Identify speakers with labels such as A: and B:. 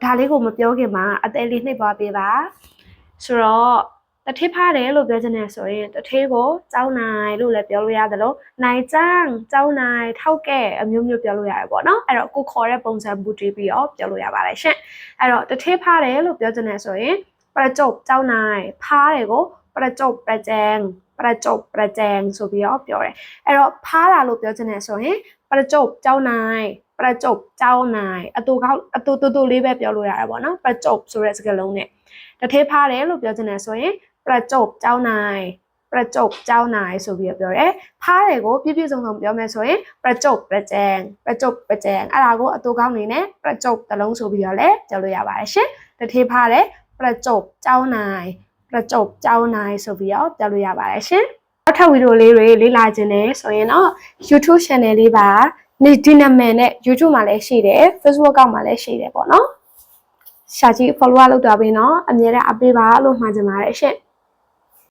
A: ဒါလေးကိုမပြောခင်မှာအသေးလေးနှိပ်သွားပေးပါဆိုတော့တထေးဖားတယ်လို့ပြောချင်တယ်ဆိုရင်တထေးကိုကျောင်းနိုင်လို့လည်းပြောလို့ရတယ်လို့နိုင်ကျန်းကျောင်းနိုင်ထောက်ကဲအမျိုးမျိုးပြောလို့ရတယ်ပေါ့နော်အဲ့တော့ကိုခေါ်တဲ့ပုံစံမူတည်ပြီးတော့ပြောလို့ရပါတယ်ရှင်အဲ့တော့တထေးဖားတယ်လို့ပြောချင်တယ်ဆိုရင်ประจบကျောင်းနိုင်ဖားတယ်ကိုประจบประแจงประจบประแจงဆိုပြီးတော့ပြောတယ်အဲ့တော့ဖားတာလို့ပြောချင်တယ်ဆိုရင်ประจบကျောင်းနိုင်ประจบကျောင်းနိုင်အတူလေးပဲပြောလို့ရတယ်ပေါ့နော်ประจบဆိုတဲ့စကားလုံးနဲ့တထေးဖားတယ်လို့ပြောချင်တယ်ဆိုရင်ประจบကျောင်းနိုင်ประจบကျောင်းနိုင်ဆိုပြီးတော့ပြောတယ်ဖားတယ်ကိုပြည့်ပြည့်စုံစုံပြောမယ်ဆိုရင်ประจบประแจงประจบประแจงအဲ့ဒါကိုအတူကောင်းနေနဲ့ประจบတလုံးဆိုပြီးတော့လည်းပြောလို့ရပါတယ်ရှင်တထေးဖားတယ်ประจบเจ้านายประจบเจ้านายဆိုပြီးတော့ပြောလို့ရပါတယ်ရှင်နောက်ထပ်ဗီဒီယိုလေးတွေလေ့လာခြင်းနဲ့ဆိုရင်တော့ YouTube channel လေးပါဒီနာမည်နဲ့ YouTube မှာလည်းရှိတယ် Facebook ကောက်မှာလည်းရှိတယ်ပေါ့နော်ရှာကြည့် follow လုပ်တာပြီးတော့အမြဲတမ်း update ပါလို့မှာချင်ပါတယ်ရှင်